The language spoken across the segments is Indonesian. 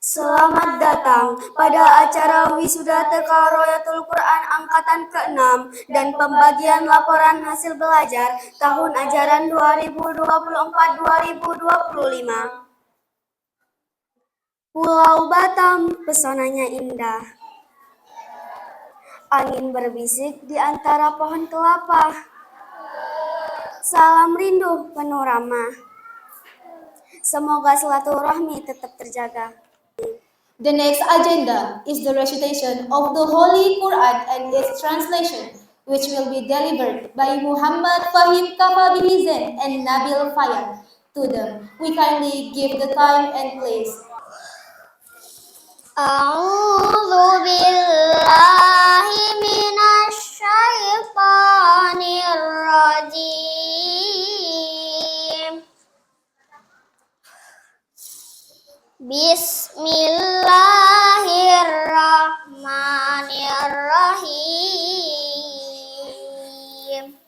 Selamat datang pada acara wisuda Taqarayatul Quran angkatan ke-6 dan pembagian laporan hasil belajar tahun ajaran 2024-2025. Pulau Batam pesonanya indah. Angin berbisik di antara pohon kelapa. Salam rindu penuh ramah. Semoga silaturahmi tetap terjaga. The next agenda is the recitation of the Holy Quran and its translation, which will be delivered by Muhammad Fahim Kafabihizen and Nabil Fayyad. To them, we kindly give the time and place. A'udzu billahi minasy syaithanir rajim. Bismillahirrahmanirrahim.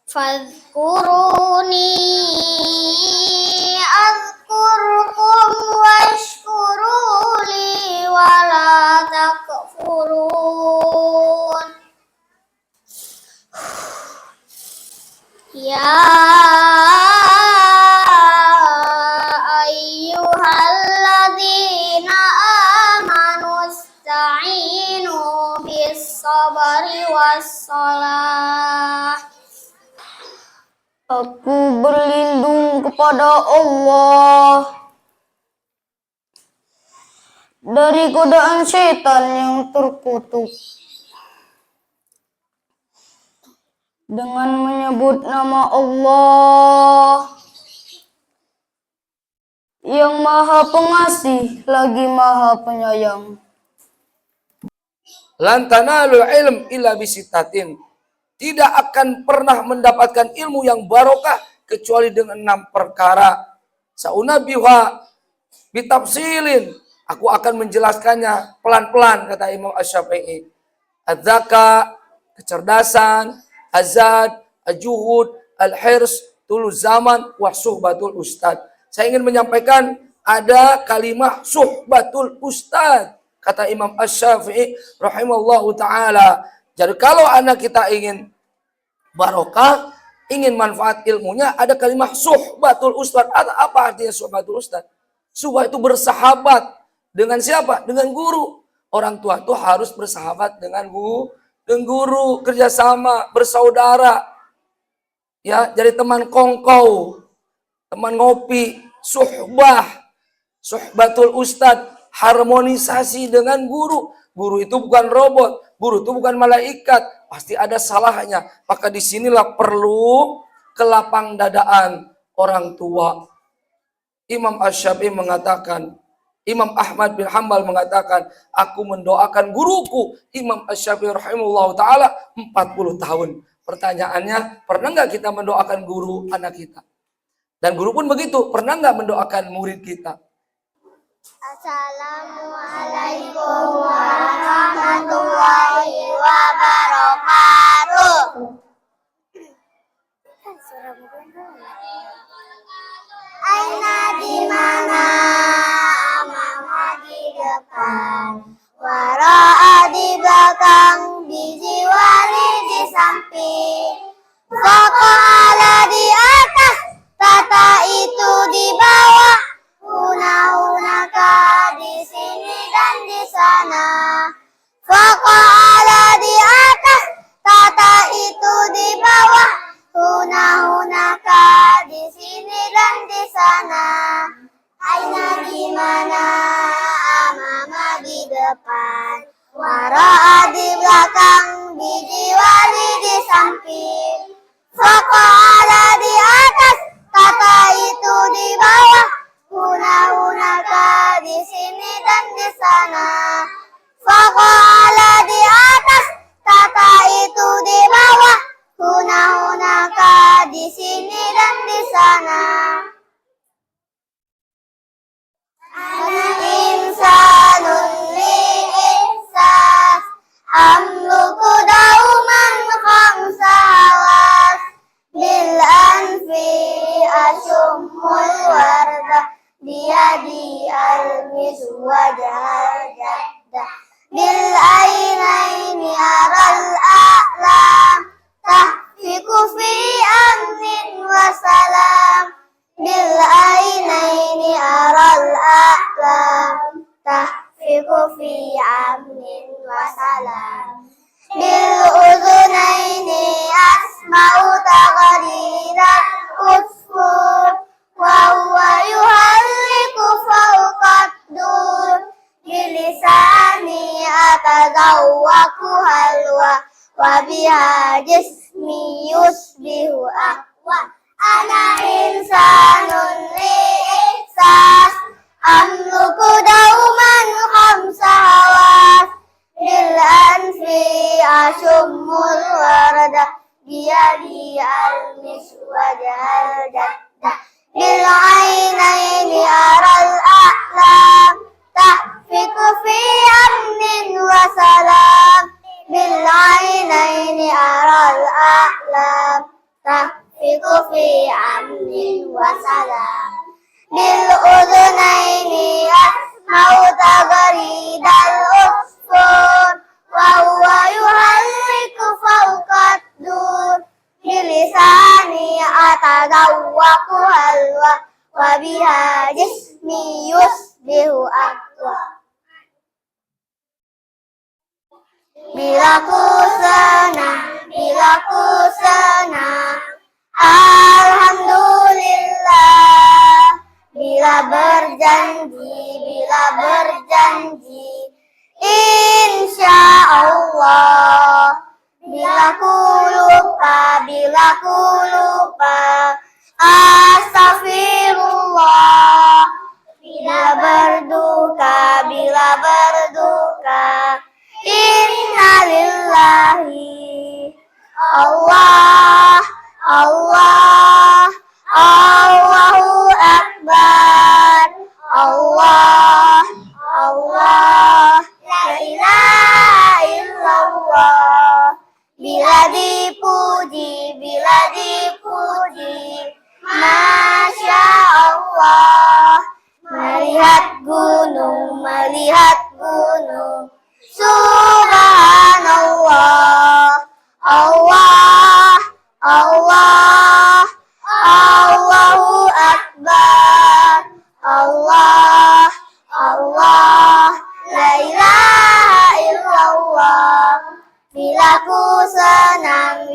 Fadhkuruni azkurkum washkuruli wala takfurun. Ya ayyuhalladzina amanu ista'inu bis-sabri was-shalah. Aku berlindung kepada Allah dari godaan syaitan yang terkutuk. Dengan menyebut nama Allah yang Maha Pengasih lagi Maha Penyayang. Lan tanalu ilm illa bisitatin. Tidak akan pernah mendapatkan ilmu yang barokah kecuali dengan 6 perkara. Saunabiha bitafsilin. Aku akan menjelaskannya pelan-pelan, kata Imam Asy-Syafi'i. Az-zaka, kecerdasan, azad, ajuhud, al-hirs, tuluz zaman, wa suhbatul ustad. Saya ingin menyampaikan ada kalimat suhbatul ustad, kata Imam Asy-Syafi'i rahimallahu ta'ala. Jadi kalau anak kita ingin barokah, ingin manfaat ilmunya, ada kalimat suhbatul ustad. Apa artinya suhbatul ustad? Suhbah itu bersahabat. Dengan siapa? Dengan guru. Orang tua itu harus bersahabat dengan guru, kerjasama, bersaudara. Ya, jadi teman kongkow, teman ngopi, suhbatul ustad, harmonisasi dengan guru. Guru itu bukan robot, guru itu bukan malaikat, pasti ada salahnya. Maka disinilah perlu kelapang dadaan orang tua. Imam Asy-Syafi'i mengatakan, Imam Ahmad bin Hanbal mengatakan, aku mendoakan guruku Imam Asy-Syafi'i rahimahullah ta'ala 40 tahun. Pertanyaannya, pernah nggak kita mendoakan guru anak kita? Dan guru pun begitu, pernah nggak mendoakan murid kita? Assalamualaikum warahmatullahi wabarakatuh. Aina di mana? Amama di depan, wara'a di belakang, bijiwari di samping, faqala di atas, tata itu di bawah, huna-hunaka di sini dan di sana. Faqala di atas, tata itu di bawah, huna-hunaka di sini dan di sana. Aina di mana? Amama di depan, wara'a di belakang, bijiwali di samping. Faqala di atas, tata itu di bawah, huna-hunaka di sini dan di sana. Faqala di atas, tata itu di bawah, huna-hunaka di sini dan di sana. Ana insanun li ihsas, amluku dauman khamsa hawas, bil anfi المزوج الجدة بالعينين أرى الأعلام تحفق في أمن وسلام بالعينين أرى الأعلام تحفق في أمن وسلام بالأذنين أسمع تغريد العصفور وهو يهلك فوق الدور بلساني أتذوق هلوى وبها جسمي يشبه أقوى أنا إنسان لإحساس أملك دوما 5 حواس بالأنف أشم الورد بيدي ألمس وجه الجدة بالعينين أرى الأحلام تحفق في أمن وسلام بالعينين أرى الأحلام تحفق في أمن وسلام بالأذنين أسمع تغريد العصفور وهو يهلك فوق الدور بلساني أتذوق هلوى وبها جسمي يشبه أقوى bila ku senang alhamdulillah bila berjanji insya Allah bila ku lupa astagfirullah bila berduka innalillahi Allah Allahu Akbar Allah la ilaha illallah bila dipuji Masya Allah melihat gunung Subhanallah Allahu Akbar Allah la ilaha illallah bila ku senang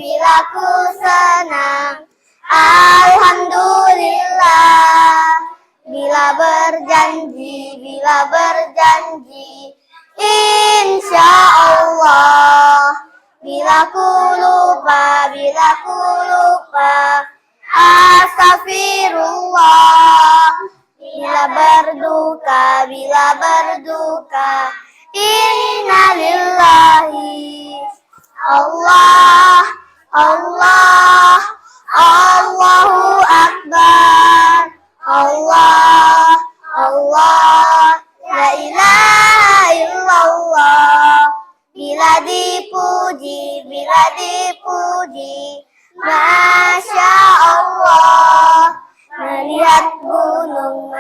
alhamdulillah bila berjanji insya Allah bila ku lupa astagfirullah bila berduka innalillahi Allah Allahu Akbar Allah la ilaha illallah bila dipuji Masya Allah melihat gunung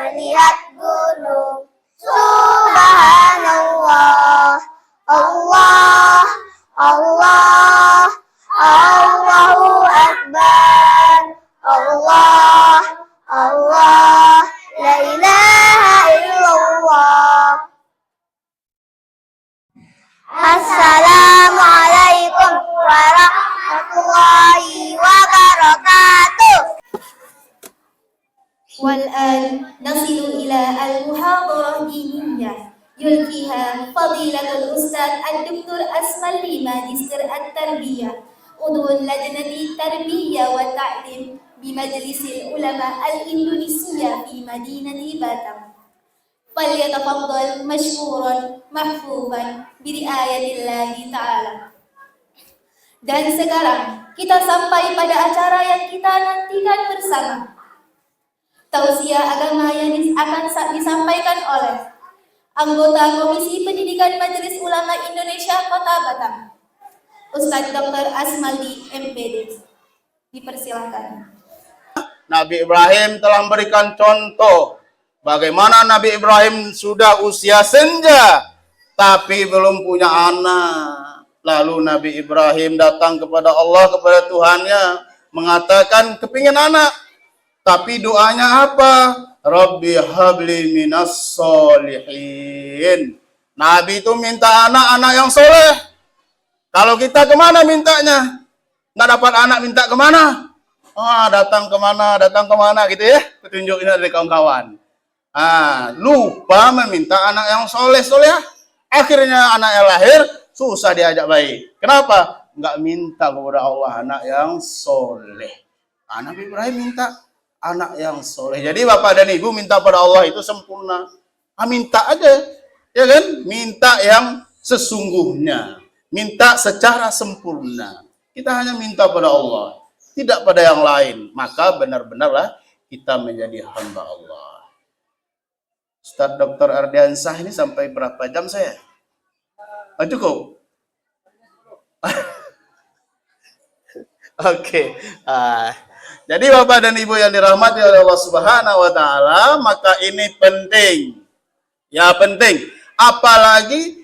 Subhanallah Allahu Akbar Allah la ilaha illallah. Assalamualaikum warahmatullahi wabarakatuh. والآن نصل إلى المحاضرة الدينية يلقيها فضيلة الأستاذ الدكتور أسماء ماجستير التربية عضو لجنة التربية والتعليم بمجلس العلماء الإندونيسية في مدينة باتام. فليتفضل مشكورا محفوظا برعاية الله تعالى. Dan sekarang kita sampai pada acara yang kita nantikan bersama. Tausiah agama yang akan disampaikan oleh anggota Komisi Pendidikan Majelis Ulama Indonesia Kota Batam, Ustadz Dr. Asmaldi MPD. Dipersilahkan. Nabi Ibrahim telah memberikan contoh Bagaimana Nabi Ibrahim sudah usia senja, tapi belum punya anak. Lalu Nabi Ibrahim datang kepada Allah, kepada Tuhannya, mengatakan kepingin anak. Tapi doanya apa? Rabbi habli minas solihin. Nabi itu minta anak-anak yang soleh. Kalau kita kemana mintanya? Nggak dapat anak minta kemana? Datang kemana gitu ya. Petunjuk ini dari kawan-kawan. Lupa meminta anak yang soleh-soleh. Akhirnya anak yang lahir susah diajak baik. Kenapa? Nggak minta kepada Allah anak yang soleh. Nabi Ibrahim minta anak yang soleh. Jadi Bapak dan Ibu minta pada Allah itu sempurna. Minta aja, ya kan? Minta yang sesungguhnya. Minta secara sempurna. Kita hanya minta pada Allah, tidak pada yang lain. Maka benar-benarlah kita menjadi hamba Allah. Ustadz Dr. Ardiansah ini sampai berapa jam saya? Cukup? Oke. Jadi Bapak dan Ibu yang dirahmati oleh Allah Subhanahu wa taala, maka ini penting. Ya penting. Apalagi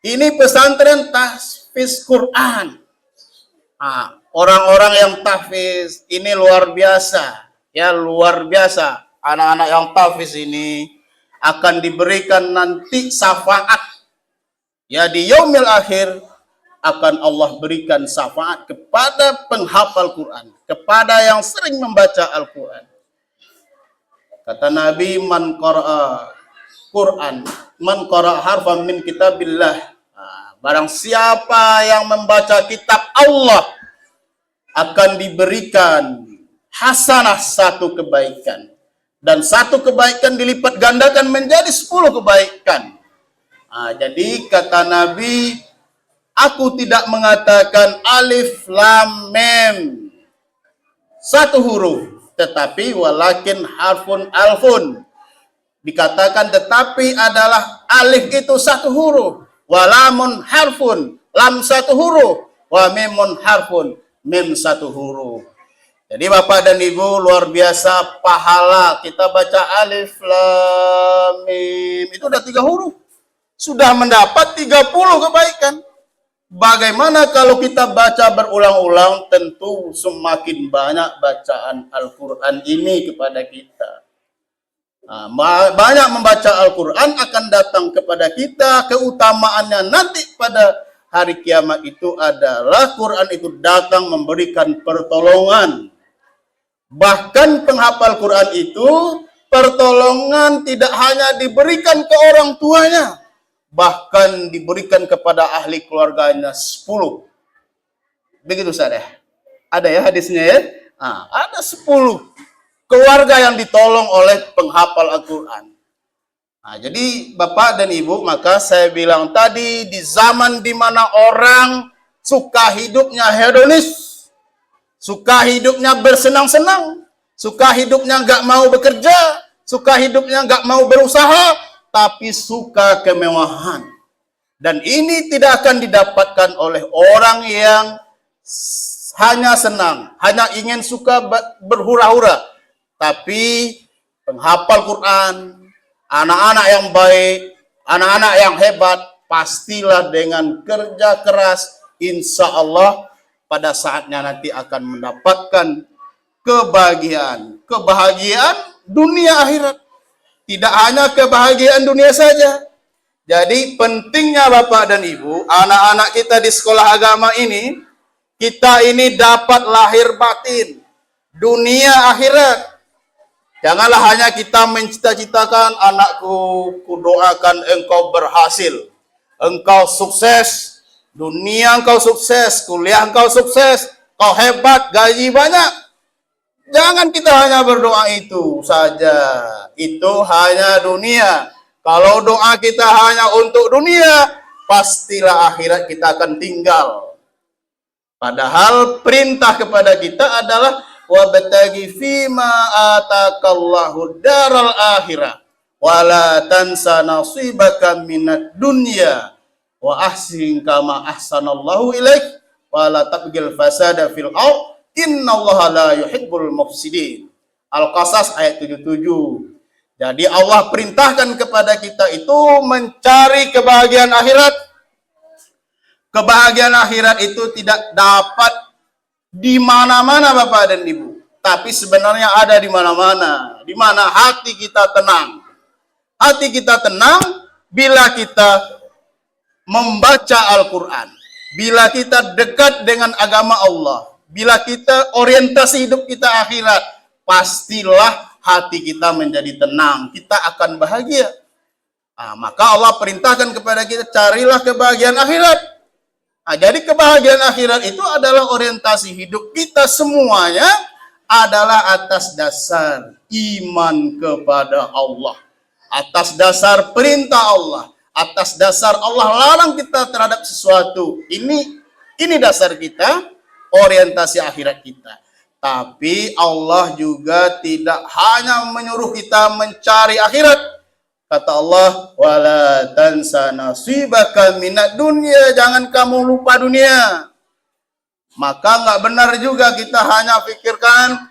ini pesantren tahfiz Quran. Orang-orang yang tahfiz ini luar biasa. Ya luar biasa. Anak-anak yang tahfiz ini akan diberikan nanti syafaat. Ya di yaumil akhir akan Allah berikan syafaat kepada penghafal Quran, kepada yang sering membaca Al-Quran. Kata Nabi, man qara'a Quran, man qara'a harfan min kitabillah. Barang siapa yang membaca kitab Allah akan diberikan hasanah satu kebaikan. Dan satu kebaikan dilipat gandakan menjadi 10 kebaikan. Jadi kata Nabi, aku tidak mengatakan alif lam mim satu huruf, tetapi walakin harfun alfun. Dikatakan tetapi adalah alif itu satu huruf, walamun harfun, lam satu huruf, wa mimun harfun, mim satu huruf. Jadi Bapak dan Ibu luar biasa pahala kita baca alif lam mim itu udah 3 huruf. Sudah mendapat 30 kebaikan. Bagaimana kalau kita baca berulang-ulang? Tentu semakin banyak bacaan Al-Quran ini kepada kita. Banyak membaca Al-Quran akan datang kepada kita. Keutamaannya nanti pada hari kiamat itu adalah Quran itu datang memberikan pertolongan. Bahkan penghafal Quran itu pertolongan tidak hanya diberikan ke orang tuanya, bahkan diberikan kepada ahli keluarganya 10. Begitu saja. Ada ya hadisnya ya? Ada 10 keluarga yang ditolong oleh penghafal Al-Quran. Jadi Bapak dan Ibu, maka saya bilang tadi di zaman di mana orang suka hidupnya hedonis, suka hidupnya bersenang-senang, suka hidupnya nggak mau bekerja, suka hidupnya nggak mau berusaha, tapi suka kemewahan. Dan ini tidak akan didapatkan oleh orang yang hanya senang, hanya ingin suka berhura-hura. Tapi penghafal Quran, anak-anak yang baik, anak-anak yang hebat, pastilah dengan kerja keras, insya Allah pada saatnya nanti akan mendapatkan kebahagiaan. Kebahagiaan dunia akhirat. Tidak hanya kebahagiaan dunia saja. Jadi pentingnya Bapak dan Ibu, anak-anak kita di sekolah agama ini, kita ini dapat lahir batin. Dunia akhirat. Janganlah hanya kita mencita-citakan, anakku, kudoakan engkau berhasil. Engkau sukses. Dunia engkau sukses, kuliah engkau sukses, kau hebat, gaji banyak. Jangan kita hanya berdoa itu saja. Itu hanya dunia. Kalau doa kita hanya untuk dunia, pastilah akhirat kita akan tinggal. Padahal perintah kepada kita adalah wabtaghi fima atakallahu daral akhirah wala tansa nasibaka minad dunya wa ahsin kama ahsanallahu ilaik wa la tabghil fasada fil ard innallaha la yuhibbul mufsidin. Al-Qasas ayat 77. Jadi Allah perintahkan kepada kita itu mencari kebahagiaan akhirat. Kebahagiaan akhirat itu tidak dapat di mana-mana Bapak dan Ibu. Tapi sebenarnya ada di mana-mana. Di mana hati kita tenang. Hati kita tenang bila kita membaca Al-Quran. Bila kita dekat dengan agama Allah. Bila kita orientasi hidup kita akhirat. Pastilah hati kita menjadi tenang. Kita akan bahagia. Maka Allah perintahkan kepada kita, carilah kebahagiaan akhirat. Jadi kebahagiaan akhirat itu adalah orientasi hidup kita semuanya adalah atas dasar iman kepada Allah. Atas dasar perintah Allah. Atas dasar Allah larang kita terhadap sesuatu. Ini dasar kita, orientasi akhirat kita. Tapi Allah juga tidak hanya menyuruh kita mencari akhirat. Kata Allah, wala tansa nasibaka minad dunya, jangan kamu lupa dunia. Maka nggak benar juga kita hanya pikirkan,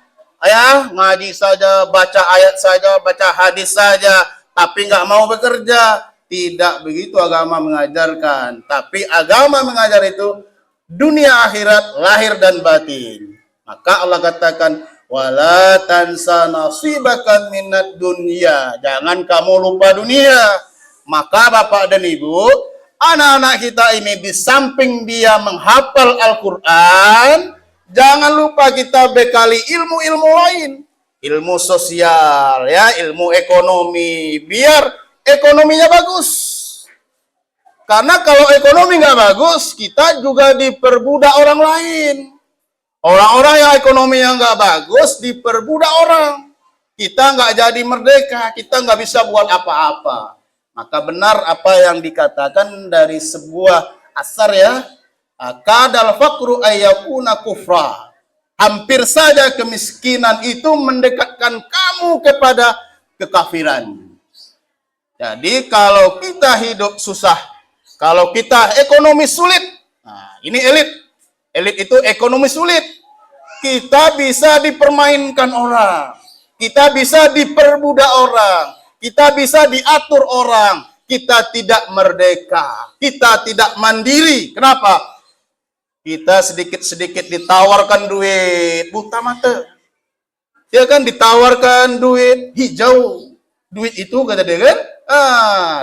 ngaji saja, baca ayat saja, baca hadis saja, tapi nggak mau bekerja. Tidak begitu agama mengajarkan. Tapi agama mengajar itu dunia akhirat, lahir dan batin. Maka Allah katakan, wala tansa nasibaka minad dunya. Jangan kamu lupa dunia. Maka Bapak dan Ibu, anak-anak kita ini di samping dia menghafal Al-Quran, jangan lupa kita bekali ilmu-ilmu lain. Ilmu sosial, ilmu ekonomi. Biar ekonominya bagus. Karena kalau ekonomi nggak bagus, kita juga diperbudak orang lain. Orang-orang yang ekonominya nggak bagus diperbudak orang. Kita nggak jadi merdeka, kita nggak bisa buat apa-apa. Maka benar apa yang dikatakan dari sebuah asar kadal faqru ayyakuna kufra. Hampir saja kemiskinan itu mendekatkan kamu kepada kekafiran. Jadi kalau kita hidup susah, kalau kita ekonomi sulit, ini elit. Elit itu ekonomi sulit. Kita bisa dipermainkan orang. Kita bisa diperbudak orang. Kita bisa diatur orang. Kita tidak merdeka. Kita tidak mandiri. Kenapa? Kita sedikit-sedikit ditawarkan duit. Buta mata. Dia kan ditawarkan duit hijau. Duit itu kata dia kan,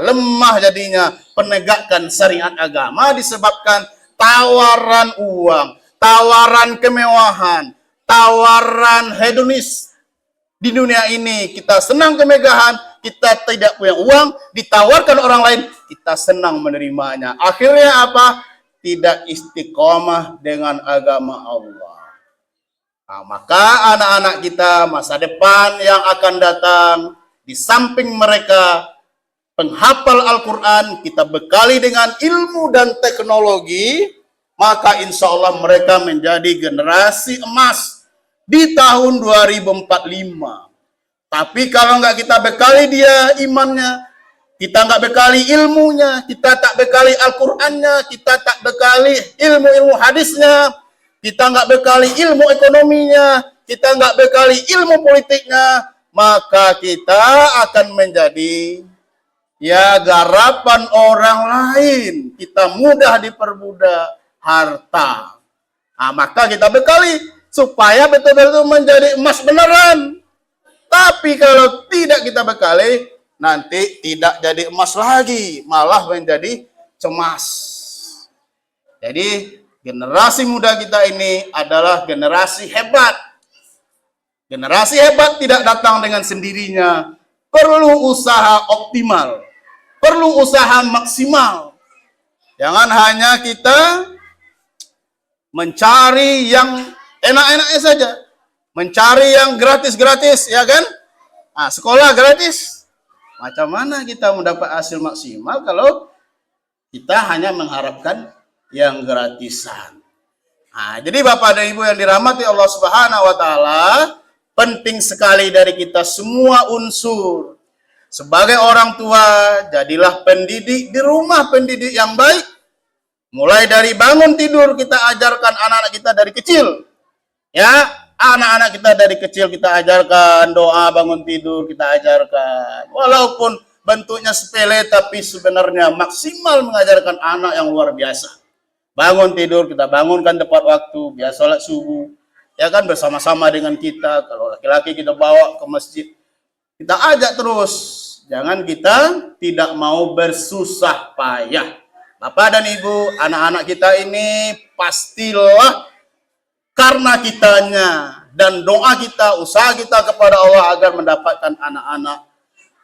lemah jadinya penegakan syariat agama disebabkan tawaran uang, tawaran kemewahan, tawaran hedonis. Di dunia ini kita senang kemegahan, kita tidak punya uang, ditawarkan orang lain, kita senang menerimanya. Akhirnya apa? Tidak istiqomah dengan agama Allah. Maka anak-anak kita masa depan yang akan datang, di samping mereka penghafal Al-Quran, kita bekali dengan ilmu dan teknologi, maka insya Allah mereka menjadi generasi emas di tahun 2045. Tapi kalau nggak kita bekali dia imannya, kita nggak bekali ilmunya, kita tak bekali Al-Qurannya, kita tak bekali ilmu-ilmu hadisnya, kita nggak bekali ilmu ekonominya, kita nggak bekali ilmu politiknya, maka kita akan menjadi garapan orang lain. Kita mudah diperbudak harta. Maka kita bekali supaya betul-betul menjadi emas beneran. Tapi kalau tidak kita bekali, nanti tidak jadi emas lagi, malah menjadi cemas. Jadi generasi muda kita ini adalah generasi hebat. Generasi hebat tidak datang dengan sendirinya. Perlu usaha optimal. Perlu usaha maksimal. Jangan hanya kita mencari yang enak-enaknya saja. Mencari yang gratis-gratis, ya kan? Sekolah gratis. Macam mana kita mendapat hasil maksimal kalau kita hanya mengharapkan yang gratisan. Jadi Bapak dan Ibu yang dirahmati Allah Subhanahu wa taala, penting sekali dari kita semua unsur. Sebagai orang tua, jadilah pendidik di rumah, pendidik yang baik. Mulai dari bangun tidur kita ajarkan anak-anak kita dari kecil. anak-anak kita dari kecil kita ajarkan doa bangun tidur, kita ajarkan. Walaupun bentuknya sepele tapi sebenarnya maksimal mengajarkan anak yang luar biasa. Bangun tidur, kita bangunkan tepat waktu, biasa sholat subuh. Ya kan, bersama-sama dengan kita. Kalau laki-laki kita bawa ke masjid, kita ajak terus. Jangan kita tidak mau bersusah payah. Bapak dan Ibu, anak-anak kita ini pastilah karena kitanya dan doa kita, usaha kita kepada Allah agar mendapatkan anak-anak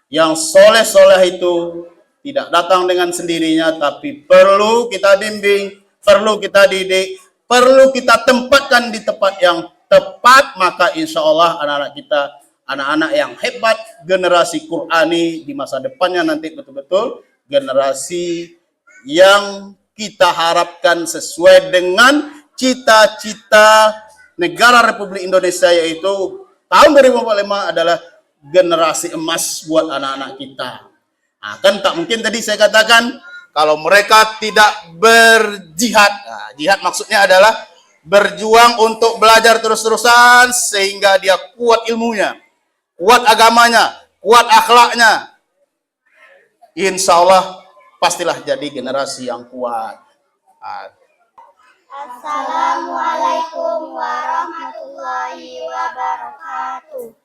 yang soleh-soleh itu tidak datang dengan sendirinya, tapi perlu kita bimbing, perlu kita didik, perlu kita tempatkan di tempat yang tepat, maka insya Allah anak-anak kita, anak-anak yang hebat, generasi Qurani di masa depannya nanti betul-betul generasi yang kita harapkan sesuai dengan cita-cita negara Republik Indonesia, yaitu tahun 2045 adalah generasi emas buat anak-anak kita. Nah, kan tak mungkin tadi saya katakan kalau mereka tidak berjihad. Nah, jihad maksudnya adalah berjuang untuk belajar terus-terusan sehingga dia kuat ilmunya, kuat agamanya, kuat akhlaknya. Insya Allah pastilah jadi generasi yang kuat. Assalamualaikum warahmatullahi wabarakatuh.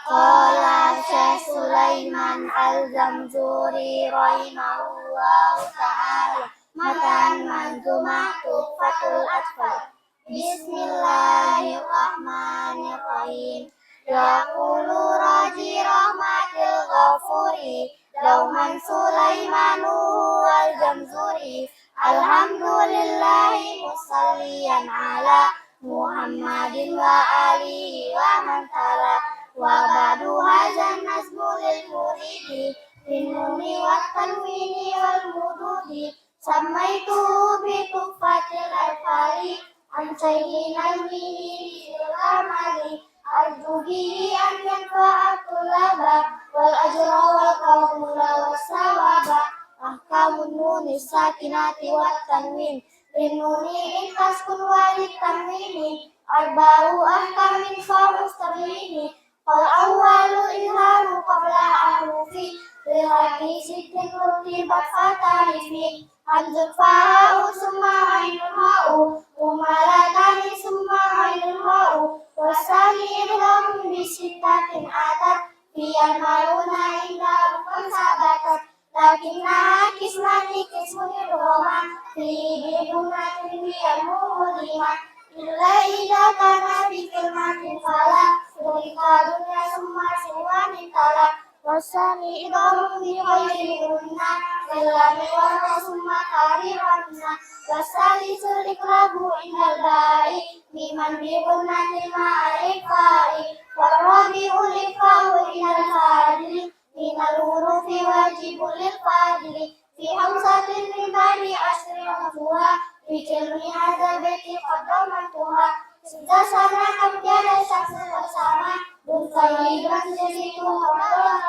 Qala Syekh Sulaiman Al-Zamzuri rahimahullahu ta'ala matan manzumah tuhfatul atfal. Bismillahirrahmanirrahim. Yaqulu raji rahmatil ghafuri Dauman Sulaimanu wal Jamzuri. Alhamdulillahi musalliyan ala Muhammadin wa alihi wa man tala. Wa ba'du hazan nasbu lil muridi Binnuni wa tanwini wal mududi. Samaitu bi tufatil alfali An sayyidina al-mihiri il-amali. Arjubihi an yanfa'atul laba wal ajra wal qawla was sawaba. Ahkamun nuni sakinati wat tanwin Binnuni intaskun walid tanwini. Arba'u ahkamin fa mustabini. Fal awwalu ilharu qabla ahrufi Lihati sitin rutibat fatarifi. Hamzul fa'u summa ainul ha'u Umalatani summa ainul ha'u. Wasani idham bisitatin atat Biar maruna inda rukun sabatat. Lakinna kismani kismuni roma Fi bidunatin biar muhudima. Illa ida kana bikilmatin fala Surika dunia summa siwanin tala. Wasani idham bihairi unna Ilami warna summa kariranna. Wasali sulik lagu indal ba'i Biman bibunatin ma'arifai. Warabi ulifa'u indal fadli Minal hurufi wajibul lil fadli. Fi hamsatin ribani asri tuha Bikilmi hadal beti qaddaman tuha. Sudah sana hamjana syaksi bersama Buntai dan jaditu hamdalah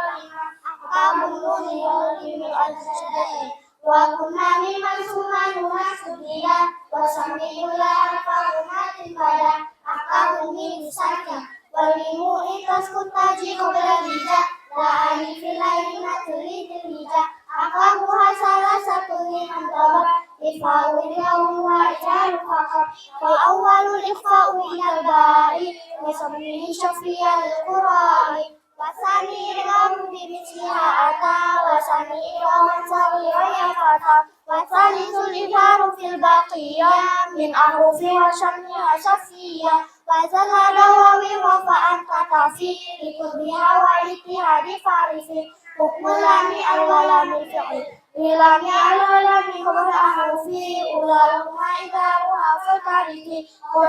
Akamun nuni walimil al-jadai. Wa kunna miman sumanu masudia. Wa samiyullah fa'umatin pada Akamun min sakya. Walimu ikhlas kutaji qobla bija. La alifilahina tulidil bija. Akamu hasalah satu liman tabak. Ifa'u ilahum wa ijalu fakar. Fal awalul ifa'u ilal ba'i. Wasamnihi syafiyal qura'i. Wasani ilham bimisliha ata. Wasani ilhaman sawiraya fata. Wasani sulidharu fil baqiyah. Min ahrufi wa syamniha syafiyah. Wazal hadawawi wa fa'an katafi. Ikut biha wa itihadi farifi. Hukmulami al-walami fi'li. Ilami al-walami qabla ahrufi. Ulaluma idharuha fatarifi. Wa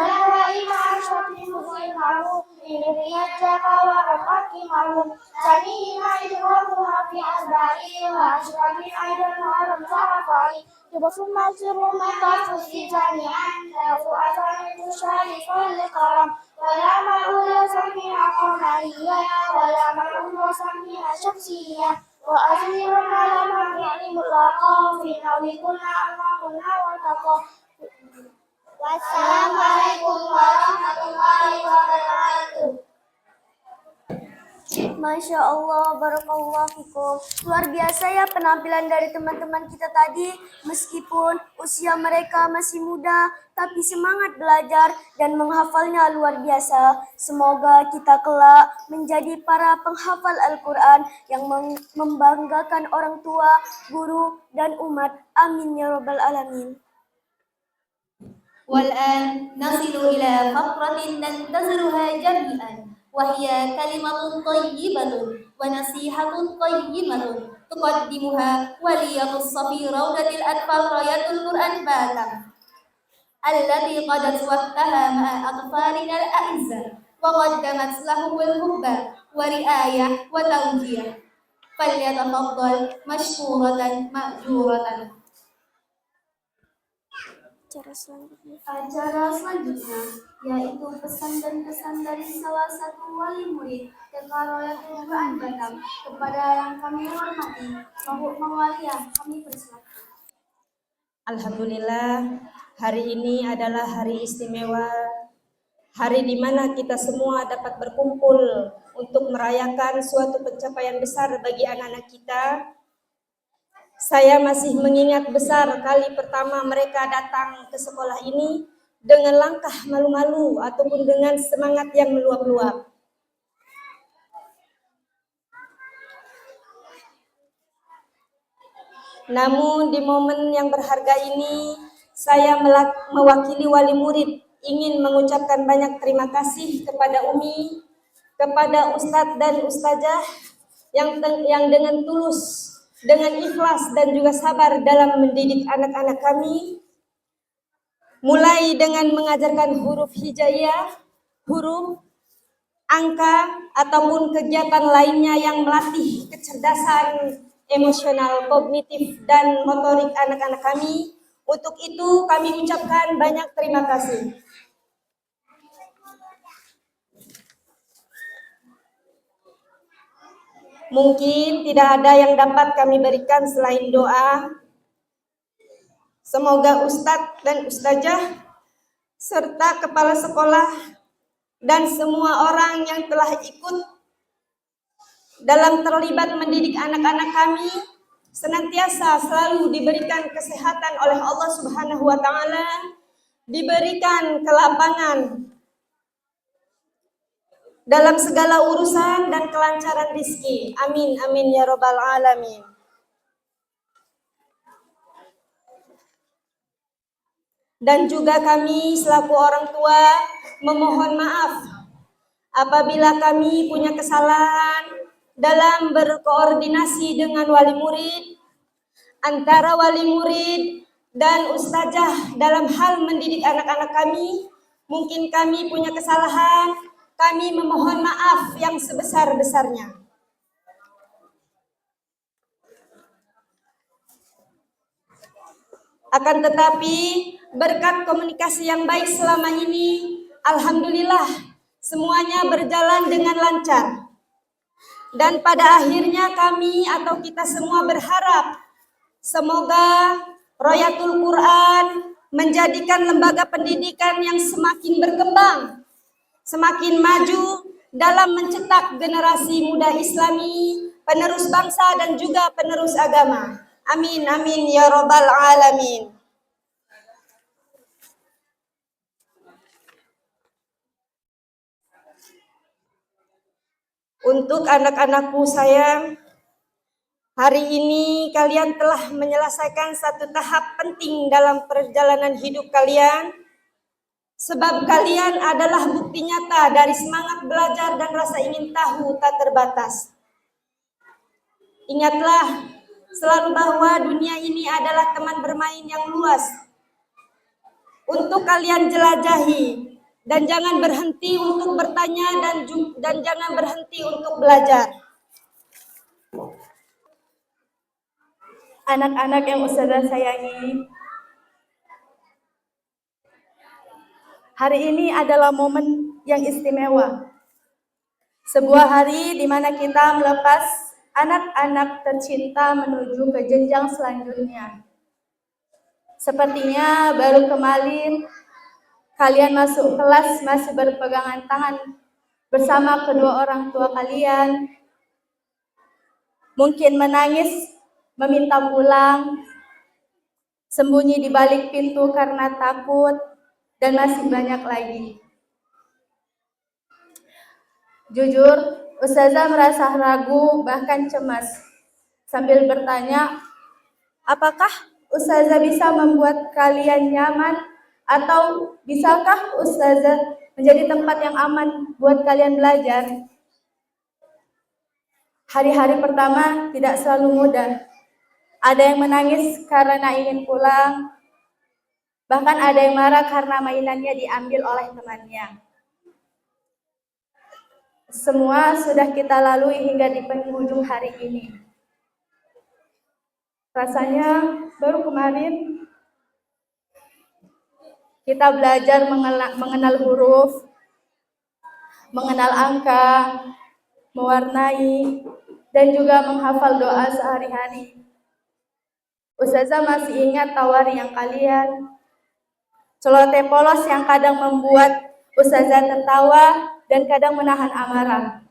ima syafni huzil ma'ruf. Ilmiyat jaka wa rakaki ma'ruf. Sanihima idharuha fi asba'i. Wa ashrami aidan ma'aram sarafai. Yubasum maziru matafusi jami'an. Lafu asani tushari fa'li karam. Wala ma'ula sami'a qamariya. Wala ma'ula sami'a syamsiya. Wa azmirna lama fi'li mutlaqa. Fi nawi kunna amma kunna wa taqa. Wassalamualaikum warahmatullahi wabarakatuh. Masya Allah, barakallahu fikum. Luar biasa ya penampilan dari teman-teman kita tadi. Meskipun usia mereka masih muda, tapi semangat belajar dan menghafalnya luar biasa. Semoga kita kelak menjadi para penghafal Al-Quran yang membanggakan orang tua, guru, dan umat. Amin ya rabbal alamin. والآن نصل إلى فقرة ننتظرها جميعا وهي كلمة طيبة ونصيحة قيمة تقدمها ولية الصف روضة الأطفال راية القرآن باتم التي قضت وقتها مع أطفالنا الأعزاء وقدمت لهم الحب ورعاية وتوجيه فليتفضل مشكورة مأجورة. Acara selanjutnya yaitu pesan dan kesan dari salah satu wali murid TK Royatul Quran Batam kepada yang kami hormati. Mohon mawaliya kami persilakan. Alhamdulillah, hari ini adalah hari istimewa, hari di mana kita semua dapat berkumpul untuk merayakan suatu pencapaian besar bagi anak-anak kita. Saya masih mengingat besar kali pertama mereka datang ke sekolah ini dengan langkah malu-malu ataupun dengan semangat yang meluap-luap. Namun di momen yang berharga ini, saya mewakili wali murid ingin mengucapkan banyak terima kasih kepada Umi, kepada Ustadz dan Ustazah yang dengan tulus, dengan ikhlas dan juga sabar dalam mendidik anak-anak kami, mulai dengan mengajarkan huruf hijaiyah, huruf, angka, ataupun kegiatan lainnya yang melatih kecerdasan emosional, kognitif, dan motorik anak-anak kami. Untuk itu kami ucapkan banyak terima kasih. Mungkin tidak ada yang dapat kami berikan selain doa. Semoga Ustadz dan Ustazah serta kepala sekolah dan semua orang yang telah ikut dalam terlibat mendidik anak-anak kami senantiasa selalu diberikan kesehatan oleh Allah Subhanahu wa Ta'ala, diberikan kelapangan dalam segala urusan dan kelancaran rizki. Amin, amin ya robbal alamin. Dan juga kami selaku orang tua memohon maaf apabila kami punya kesalahan dalam berkoordinasi dengan wali murid, antara wali murid dan ustazah dalam hal mendidik anak-anak kami. Mungkin kami punya kesalahan, kami memohon maaf yang sebesar-besarnya. Akan tetapi berkat komunikasi yang baik selama ini, alhamdulillah semuanya berjalan dengan lancar. Dan pada akhirnya kami atau kita semua berharap semoga Royatul Quran menjadikan lembaga pendidikan yang semakin berkembang, semakin maju dalam mencetak generasi muda Islami, penerus bangsa dan juga penerus agama. Amin, amin ya robbal alamin. Untuk anak-anakku sayang, hari ini kalian telah menyelesaikan satu tahap penting dalam perjalanan hidup kalian, sebab kalian adalah bukti nyata dari semangat belajar dan rasa ingin tahu tak terbatas. Ingatlah selalu bahwa dunia ini adalah teman bermain yang luas untuk kalian jelajahi. Dan jangan berhenti untuk bertanya dan jangan berhenti untuk belajar. Anak-anak yang Ustazah sayangi, hari ini adalah momen yang istimewa. Sebuah hari di mana kita melepas anak-anak tercinta menuju ke jenjang selanjutnya. Sepertinya baru kemarin Kalian masuk kelas masih berpegangan tangan bersama kedua orang tua kalian. Mungkin menangis, meminta pulang, sembunyi di balik pintu karena takut, dan masih banyak lagi. Jujur, Ustazah merasa ragu, bahkan cemas, sambil bertanya, apakah Ustazah bisa membuat kalian nyaman, atau bisakah Ustazah menjadi tempat yang aman buat kalian belajar? Hari-hari pertama tidak selalu mudah. Ada yang menangis karena ingin pulang, bahkan ada yang marah karena mainannya diambil oleh temannya. Semua sudah kita lalui hingga di penghujung hari ini. Rasanya baru kemarin kita belajar mengenal huruf, mengenal angka, mewarnai, dan juga menghafal doa sehari-hari. Ustazah masih ingat tawari yang kalian, celoteh polos yang kadang membuat Ustazah tertawa dan kadang menahan amarah.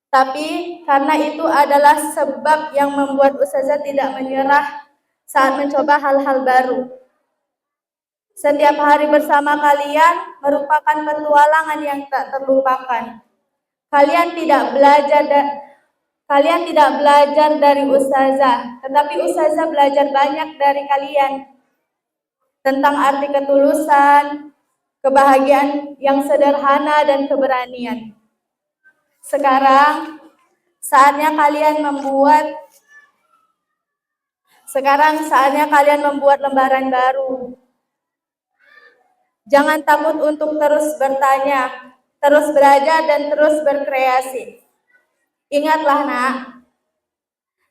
Tapi karena itu adalah sebab yang membuat Ustazah tidak menyerah saat mencoba hal-hal baru. Setiap hari bersama kalian merupakan petualangan yang tak terlupakan. Kalian tidak belajar dari Ustazah, tetapi Ustazah belajar banyak dari kalian tentang arti ketulusan, kebahagiaan yang sederhana, dan keberanian. Sekarang saatnya kalian membuat lembaran baru. Jangan takut untuk terus bertanya, terus belajar, dan terus berkreasi. Ingatlah nak,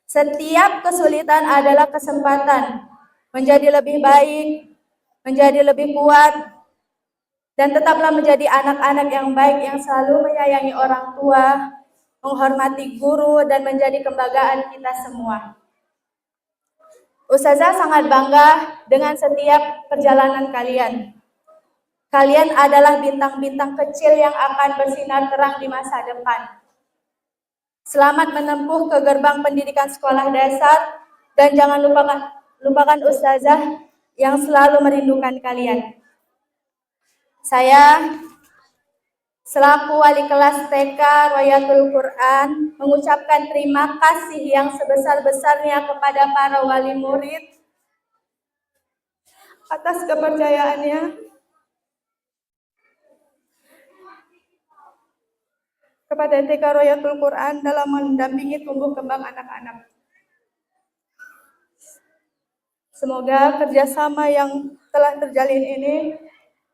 setiap kesulitan adalah kesempatan menjadi lebih baik, menjadi lebih kuat, dan tetaplah menjadi anak-anak yang baik yang selalu menyayangi orang tua, menghormati guru, dan menjadi kebanggaan kita semua. Ustazah sangat bangga dengan setiap perjalanan kalian. Kalian adalah bintang-bintang kecil yang akan bersinar terang di masa depan. Selamat menempuh ke gerbang pendidikan sekolah dasar, dan jangan lupakan Ustazah yang selalu merindukan kalian. Saya selaku wali kelas TK Royatul Quran mengucapkan terima kasih yang sebesar-besarnya kepada para wali murid atas kepercayaannya kepada TK Royatul Quran dalam mendampingi tumbuh kembang anak-anak. Semoga kerjasama yang telah terjalin ini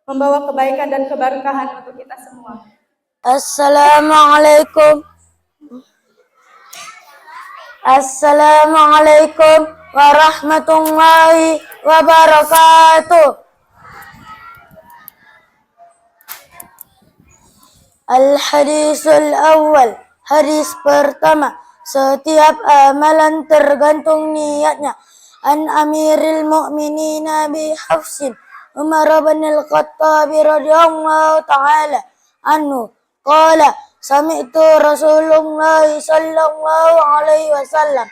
membawa kebaikan dan keberkahan untuk kita semua. Assalamualaikum. Assalamualaikum warahmatullahi wabarakatuh. Al-hadisul awal, hadis pertama, setiap amalan tergantung niatnya. An Amiril Mu'minin Abi Hafsin Umar bin Al-Khattab radhiyallahu ta'ala anhu qala sami'tu Rasulullah sallallahu alaihi wasallam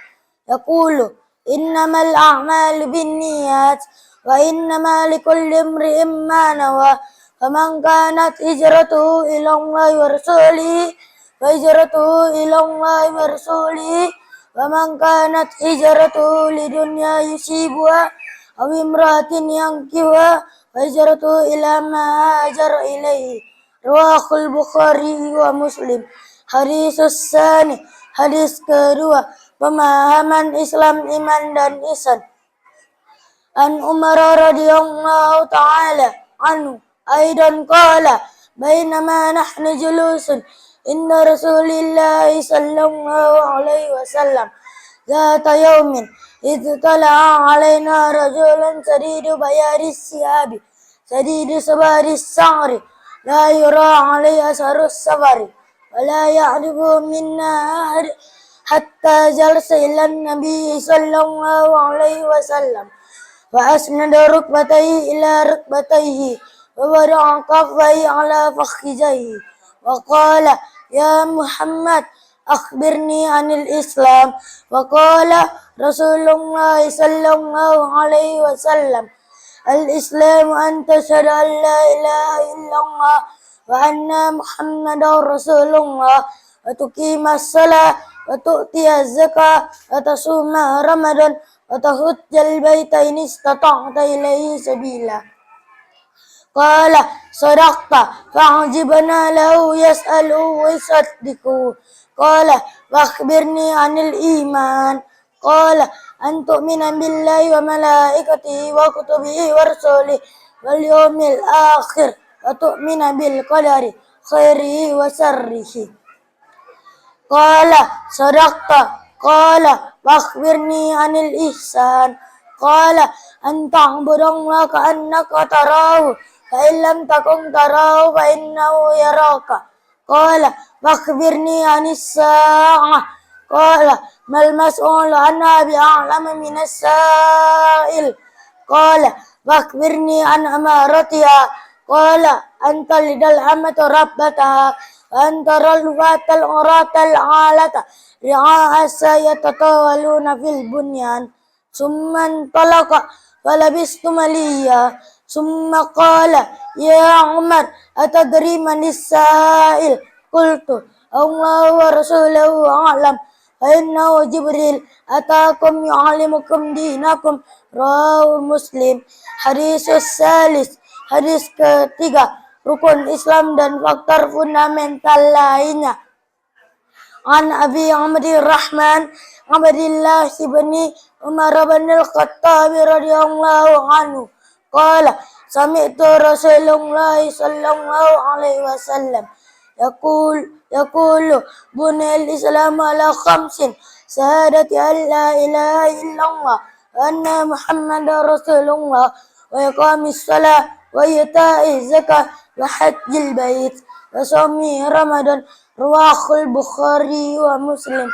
yaqulu innamal a'malu binniyat wa innama likulli imri'in ma nawa faman kanat hijratuhu ila Allah wa rasulihi fa hijratuhu ila Allah wa rasulihi wa man kanat hijratuhu lidunya yusibuha aw imra'atin yankihuha fa hijratuhu ila ma hajara ilaihi rawahul Bukhari wa Muslim. Hadisus tsani, hadis kedua, pemahaman Islam, iman, dan ihsan. An Umar radhiyallahu ta'ala anhu aidan qala bainama nahnu julusun inna Rasulillahi sallallahu alaihi wasallam zata yaumin idh tala'a alaina rajulun sadidu bayaris siyabi sadidu sabaris sa'ri la yura alaihi asarus safari wa la ya'rifu minna ahad hatta jalsa ila nabi sallallahu alaihi wasallam وأسند ركبتيه إلى ركبتيه ووضع كفيه على فخذيه وقال يا محمد أخبرني عن الإسلام وقال رسول الله صلى الله عليه وسلم الإسلام أن تشهد أن لا إله إلا الله وأن محمدا رسول الله وتقيم الصلاة وتؤتي الزكاة وتصوم رمضان وتحج البيت إن استطعت إليه سبيلا قال صدقت فعجبنا له يسأله ويصدقه قال واخبرني عن الإيمان قال أن تؤمن بالله وملائكته وكتبه ورسله واليوم الآخر وتؤمن بالقدر خيره وشره قال صدقت قال واخبرني عن الإحسان قال أن تعبد الله كأنك تراه فإن لم تكن تراه فإنه يراك قال واخبرني عن الساعة قال ما المسؤول عنها بأعلم من السائل قال واخبرني عن أمارتها قال أن تلد الأمة ربتها وأن ترى الفاة العراة العالة رعاء يتطاولون في البنيان ثم انطلق فلبثت مليا ثم قال يا عمر أتدري من السائل قلت الله ورسوله أعلم فإنه جبريل أتاكم يعلمكم دينكم رواه مسlim. Hadis salis, hadis ketiga, rukun Islam dan faktor fundamental lainnya. An Abi Abdirrahman Abdillah ibni Umar bin Al-Khattab radhiyallahu anhu qala sami'tu Rasulullah sallallahu alaihi wasallam yaqulu buniyal Islam ala khamsin syahadati an la ilaha illallah wa anna Muhammadar Rasulullah wa iqamis shalah wa ita'iz zakah wa hajjil bait wa shaumi Ramadan rawahul Bukhari wa Muslim.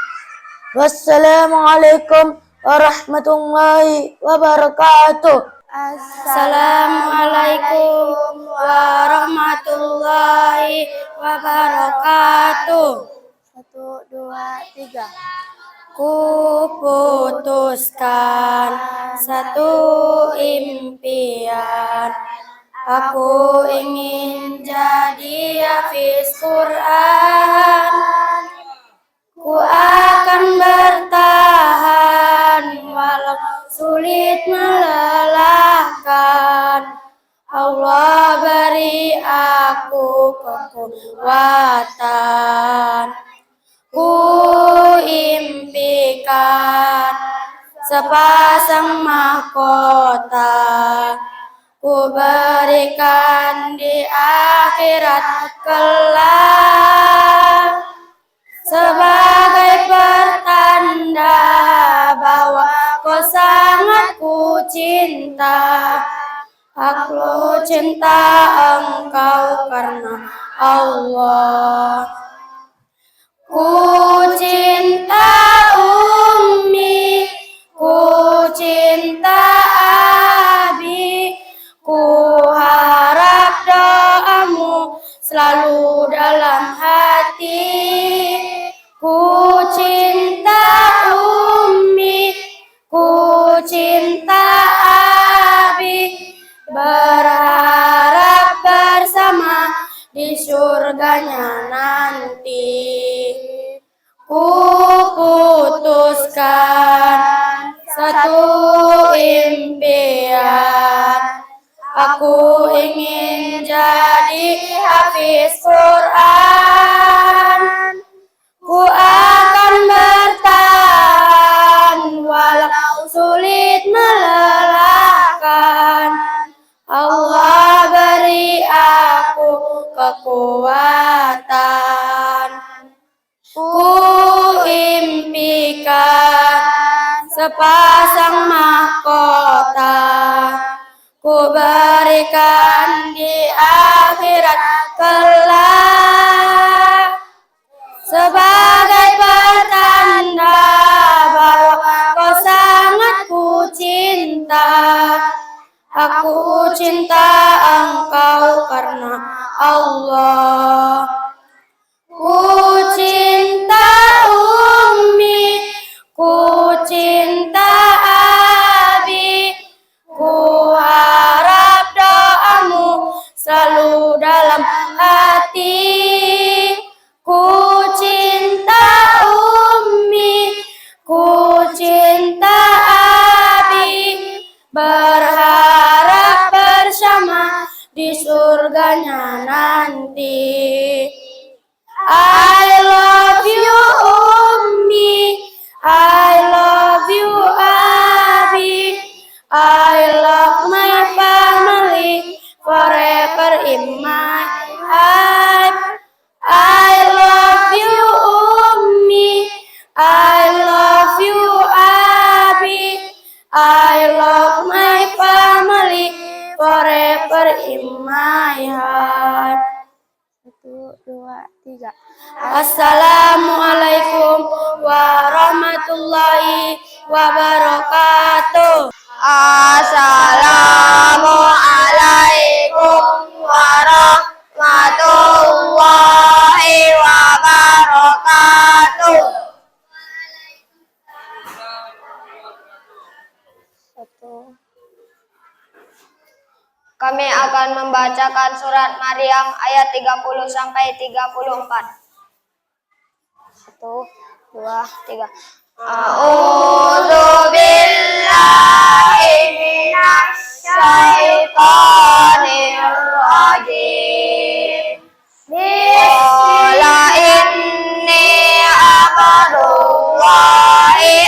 Wassalamualaikum warahmatullahi wabarakatuh. Assalamualaikum warahmatullahi wabarakatuh. 1, 2, 3. Kuputuskan satu impian, aku ingin jadi hafiz Quran. Ku akan bertahan walau sulit melelahkan. Allah beri aku kekuatan. Ku impikan sepasang mahkota, ku berikan di akhirat kelak sebagai pertanda bahwa kau sangat ku cinta. Aku cinta engkau karena Allah. Ku cinta Ummi, ku cinta Abi, ku harap doamu selalu dalam hati. Ku cinta Ummi, ku cinta Abi, berharap bersama di surganya nanti. Ku putuskan satu impian, aku ingin jadi hafiz Quran. Ku akan bertahan walau sulit melelahkan. Allah beri aku kekuatan. Ku impikan sepasang mahkota, ku berikan di akhirat kelak sebagai pertanda bahwa kau sangat ku cinta. Aku cinta engkau karena Allah. Ku cinta Ummi, ku cinta Abi, ku harap doamu selalu dalam hati. Ku cinta Ummi, ku cinta Abi, berharap bersama di surganya nanti. I love you Ummi, I love you Abi, I love my family forever in my heart. I love you Ummi, I love you Abi, I love my family forever in my heart. 1, 2, 3. Assalamualaikum warahmatullahi wabarakatuh. Assalamualaikum warahmatullahi wabarakatuh. Kami akan membacakan surat Maryam ayat 30 sampai 34. 1, 2, 3. A'udzu billahi minasy syaithanir rajim. Qala inni abdullahi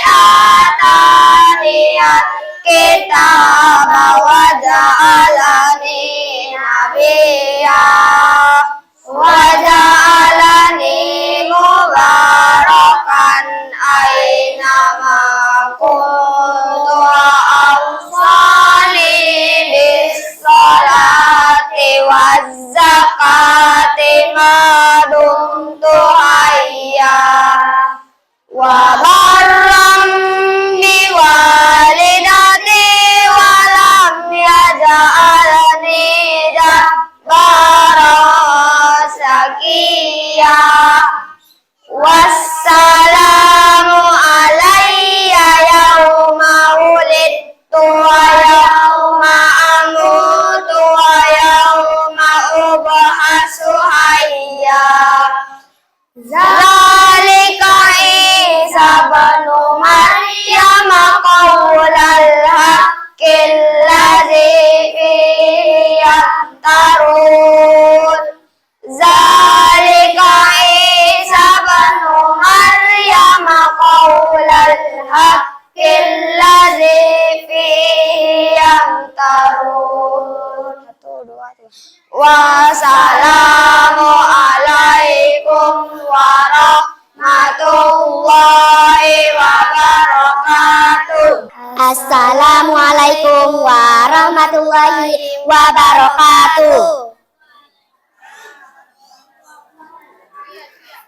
ataniyat kitaba wa ja'alani nabiyya wa ja'alani mubarakan ainama kuntu wa awsani bis salati waz zakati ma dumtu hayya wa barram bi walidati wa lam yaj'alni jabbaran shaqiyya. Wassalamu alayya yawma wulidtu wa yawma amutu wa yawma ub'atsu hayya. Zalika Isa ibnu Maryam qaulal haqqil ladzi fihi yamtarun. Zalika Isa ibnu Maryam qaulal haqqil ladzi fihi yamtarun. 1, 2, 3. Wassalamu alaikum warahmatullahi wabarakatuh. Assalamualaikum warahmatullahi wabarakatuh.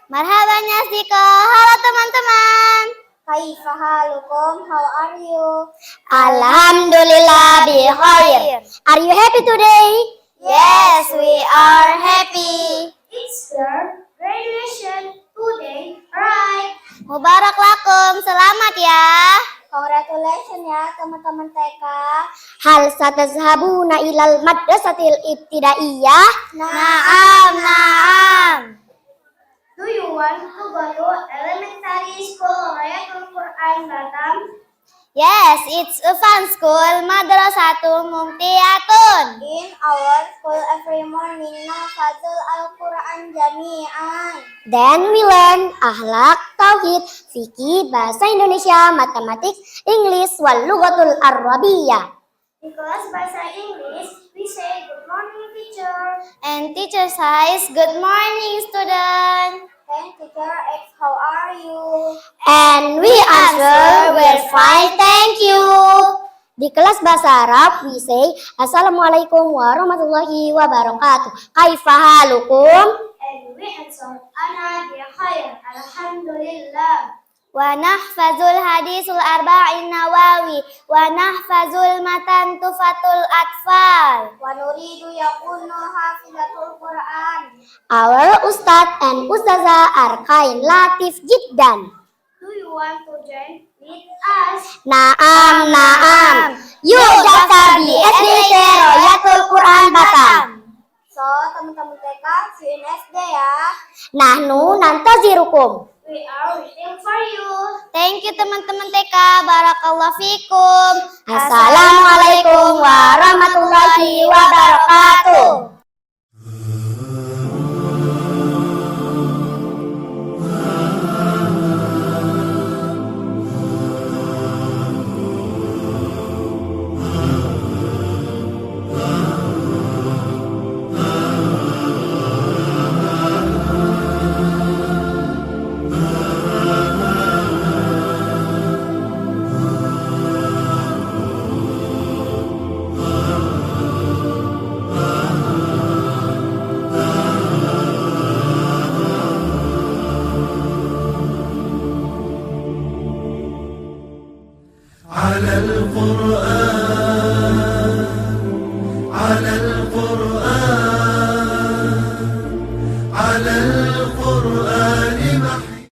Marhaban ya Siko. Halo teman-teman. Kaifa halukum? How are you? Alhamdulillah bi khair. Are you happy today? Yes, we are happy. It's your graduation today, right? Mubarak lakum. Selamat ya. Congratulations ya teman-teman TK. Hal satazhabuna ilal madrasatil ibtidaiyah? Naam, naam. Do you want to go to elementary school Rayatul Quran Batam? Yes, it's a fun school, Madrasatul Mumtiyatun. In our school every morning, nahfadzul Al-Quran jami'an. Then we learn akhlak, tauhid, fikih, bahasa Indonesia, matematik, English, wal lughatul Arabiyah. Because bahasa English, we say good morning teacher. And teacher says good morning student. Then teacher asks how are you? And we answer we're fine thank you. Di kelas bahasa Arab we say Assalamualaikum warahmatullahi wabarakatuh. Kaifa halukum? And we answer ana bi khair alhamdulillah. Wa nahfazul hadisul arba'in nawawi. Wa nahfazul matan tufatul atfal. Wa nuridu yakunu hafizatul Quran. Our Ustad and Ustazah are kind, latif jiddan. Do you want to join with us? Naam, naam. Yuk daftar di SDIT Royatul Quran Batam. So, teman-teman TK, see you next day ya. Nahnu nantazirukum. We are waiting for you. Thank you teman-teman TK. Barakallahu fikum. Assalamualaikum warahmatullahi wabarakatuh. على القرآن